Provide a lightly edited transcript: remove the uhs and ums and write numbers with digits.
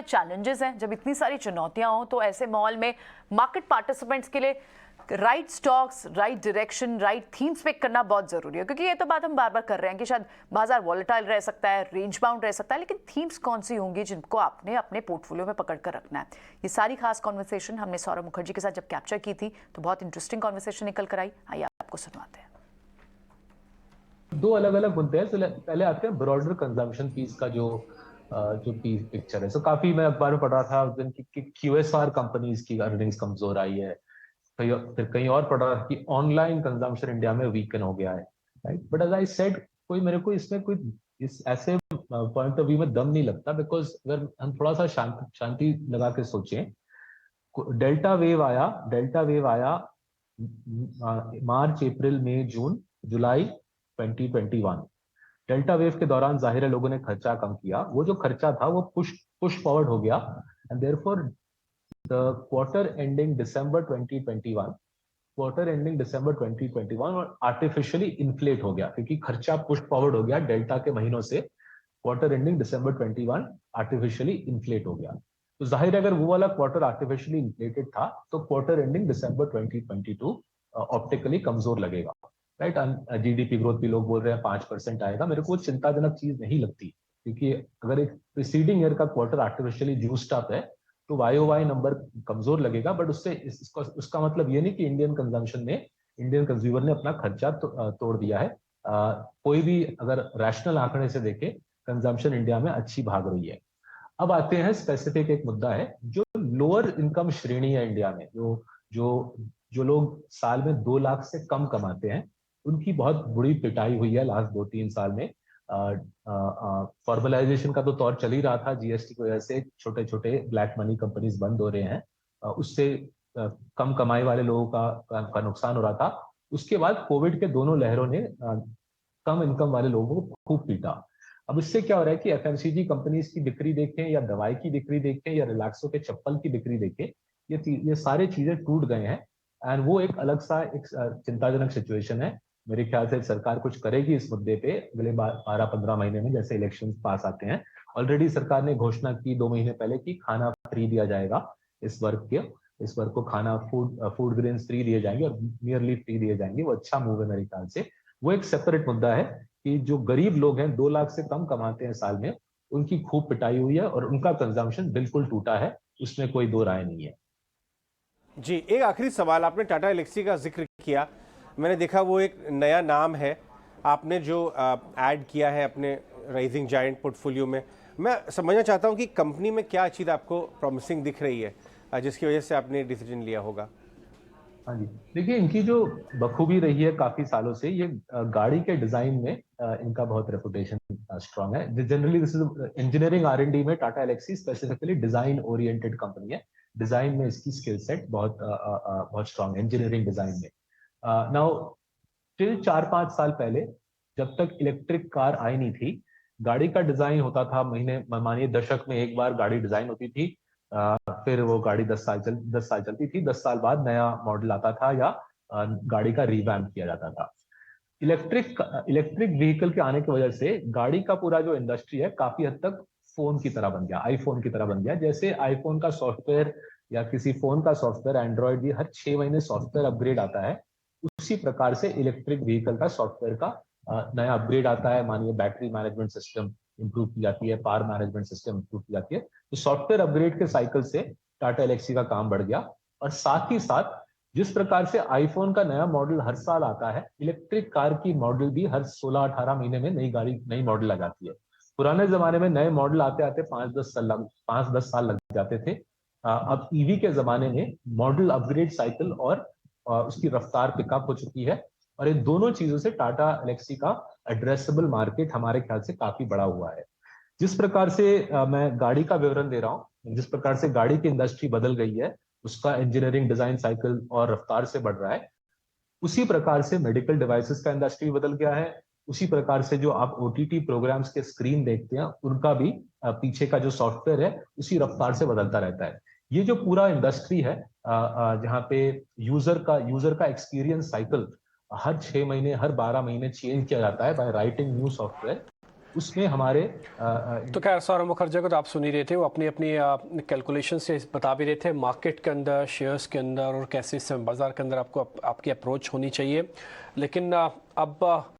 सारे चैलेंजेस हैं, जब इतनी सारी चुनौतियां हों, तो ऐसे माहौल में मार्केट पार्टिसिपेंट्स के लिए right stocks, right direction, right themes pick करना बहुत जरूरी है। क्योंकि ये तो बात हम बार बार कर रहे हैं कि शायद बाजार वॉलेटाइल रह सकता है, रेंज बाउंड रह सकता है, लेकिन थीम्स कौन सी होंगी जिनको आपने अपने पोर्टफोलियो में पकड़ कर रखना है। ये सारी खास कॉन्वर्सेशन हमने सौरभ मुखर्जी के साथ जब कैप्चर की थी तो बहुत इंटरेस्टिंग कॉन्वर्सेशन निकल कर आई। आइए आपको सुनवाते हैं। दो अलग अलग मुद्दे हैं। पहले आते हैं ब्रॉडर कंजम्पशन पीस का जो पिक्चर है। काफी मैं अखबार में पढ़ रहा था उस दिन कि क्यूएसआर कंपनीज की अर्निंग्स कमजोर आई है। फिर कहीं और पढ़ रहा था कि ऑनलाइन कंजम्पशन इंडिया में वीकन हो गया है, right. But as I said, कोई मेरे को इसमें कोई इस ऐसे पॉइंट ऑफ व्यू में दम नहीं लगता, बिकॉज अगर हम थोड़ा सा शांति लगा के सोचें, डेल्टा वेव आया मार्च, अप्रैल, मई, जून, जुलाई 2021। डेल्टा वेव के दौरान जाहिर है लोगों ने खर्चा कम किया, वो जो खर्चा था वो पुश फॉरवर्ड हो गया, and therefore the quarter ending December 2021 और आर्टिफिशियली इन्फ्लेट हो गया, क्योंकि खर्चा पुश फॉरवर्ड हो गया डेल्टा के महीनों से। क्वार्टर एंडिंग दिसंबर 21 आर्टिफिशियली इन्फ्लेट हो गया। तो जाहिर है अगर वो वाला क्वार्टर आर्टिफिशियली इन्फ्लेटेड था तो क्वार्टर एंडिंग दिसंबर 2022 ऑप्टिकली कमजोर लगेगा, राइट। जीडीपी ग्रोथ भी लोग बोल रहे हैं 5% आएगा। मेरे को चिंताजनक चीज नहीं लगती, क्योंकि अगर एक प्रीसीडिंग ईयर का क्वार्टर आर्टिफिशियली जूस्ड अप है तो वाई नंबर कमजोर लगेगा। बट उससे उसका मतलब ये नहीं कि इंडियन कंज्यूमर ने अपना खर्चा तोड़ दिया है। कोई भी अगर रैशनल आंकड़े से देखे, कंजम्पशन इंडिया में अच्छी भाग रही है। अब आते हैं स्पेसिफिक, एक मुद्दा है जो लोअर इनकम श्रेणी है इंडिया में, जो जो लोग साल में 2 लाख से कम कमाते हैं, उनकी बहुत बुरी पिटाई हुई है लास्ट 2-3 साल में। फॉर्मलाइजेशन का तो दौर चल ही रहा था, जीएसटी की वजह से छोटे छोटे ब्लैक मनी कंपनीज बंद हो रहे हैं, उससे कम कमाई वाले लोगों का नुकसान हो रहा था। उसके बाद कोविड के दोनों लहरों ने कम इनकम वाले लोगों को खूब पीटा। अब इससे क्या हो रहा है कि एफएमसीजी कंपनीज की बिक्री देखें या दवाई की बिक्री देखें या रिलैक्सो के चप्पल की बिक्री देखें, ये सारे चीजें टूट गए हैं। एंड वो एक अलग सा एक चिंताजनक सिचुएशन है। मेरे ख्याल से सरकार कुछ करेगी इस मुद्दे पे अगले 12-15 महीने में, जैसे इलेक्शन पास आते हैं। ऑलरेडी सरकार ने घोषणा की 2 महीने पहले कि खाना फ्री दिया जाएगा इस वर्ग को खाना, फूड ग्रेन्स फ्री दिए जाएंगे और नियरली फ्री दिए जाएंगे। वो अच्छा मूव है मेरे ख्याल से। वो एक सेपरेट मुद्दा है कि जो गरीब लोग हैं, 2 लाख से कम कमाते हैं साल में, उनकी खूब पिटाई हुई है और उनका कंजम्पशन बिल्कुल टूटा है, उसमें कोई दो राय नहीं है। जी, एक आखिरी सवाल, आपने टाटा एलेक्सी का जिक्र किया, मैंने देखा वो एक नया नाम है आपने जो ऐड किया है अपने राइजिंग जायंट पोर्टफोलियो में। मैं समझना चाहता हूं कि कंपनी में क्या चीज़ आपको प्रॉमिसिंग दिख रही है जिसकी वजह से आपने डिसीजन लिया होगा। हाँ जी, देखिए इनकी जो बखूबी रही है काफी सालों से, ये गाड़ी के डिजाइन में इनका बहुत रेपुटेशन स्ट्रांग है। Generally this is engineering R&D में Tata Elxsi specifically design oriented company है। डिजाइन में इसकी स्किल सेट बहुत स्ट्रांग है, इंजीनियरिंग डिजाइन में। नाउ टिल 4-5 साल पहले, जब तक इलेक्ट्रिक कार आई नहीं थी, गाड़ी का डिजाइन होता था, महीने मानिए दशक में एक बार गाड़ी डिजाइन होती थी। फिर वो गाड़ी 10 साल चलती थी, 10 साल बाद नया मॉडल आता था या गाड़ी का रिवैम्प किया जाता था। इलेक्ट्रिक व्हीकल के आने की वजह से गाड़ी का पूरा जो इंडस्ट्री है काफी हद तक फोन की तरह बन गया, आईफोन की तरह बन गया। जैसे आईफोन का सॉफ्टवेयर या किसी फोन का सॉफ्टवेयर, एंड्रॉइड भी हर 6 महीने सॉफ्टवेयर अपग्रेड आता है, उसी प्रकार से इलेक्ट्रिक व्हीकल का सॉफ्टवेयर का नया अपग्रेड आता है। मानिए बैटरी मैनेजमेंट सिस्टम इंप्रूव की जाती है, पावर मैनेजमेंट सिस्टम इंप्रूव की जाती है। तो सॉफ्टवेयर अपग्रेड के साइकिल से टाटा एलेक्सी का काम बढ़ गया। और साथ ही साथ जिस प्रकार से आईफोन का नया मॉडल हर साल आता है, इलेक्ट्रिक कार की मॉडल भी हर 16-18 महीने में नई मॉडल आ जाती है। पुराने जमाने में नए मॉडल आते आते 5-10 साल लग जाते थे। अब ईवी के जमाने में मॉडल अपग्रेड साइकिल और उसकी रफ्तार पिकअप हो चुकी है। और इन दोनों चीजों से टाटा एलेक्सी का एड्रेसेबल मार्केट हमारे ख्याल से काफी बड़ा हुआ है। जिस प्रकार से मैं गाड़ी का विवरण दे रहा हूँ, जिस प्रकार से गाड़ी की इंडस्ट्री बदल गई है, उसका इंजीनियरिंग डिजाइन साइकिल और रफ्तार से बढ़ रहा है, उसी प्रकार से मेडिकल डिवाइसेस का इंडस्ट्री बदल गया है। उसी प्रकार से जो आप ओटीटी प्रोग्राम्स के स्क्रीन देखते हैं, उनका भी पीछे का जो सॉफ्टवेयर है उसी रफ्तार से बदलता रहता है। ये जो पूरा इंडस्ट्री है, जहाँ पे यूजर का एक्सपीरियंस साइकिल हर 6 महीने, हर 12 महीने चेंज किया जाता है बाय राइटिंग न्यू सॉफ्टवेयर, उसमें हमारे तो खैर सौरभ मुखर्जी को तो आप सुन ही रहे थे, वो अपनी अपनी कैलकुलेशन से बता भी रहे थे मार्केट के अंदर, शेयर्स के अंदर और कैसे इस बाजार के अंदर आपको आपकी अप्रोच होनी चाहिए। लेकिन अब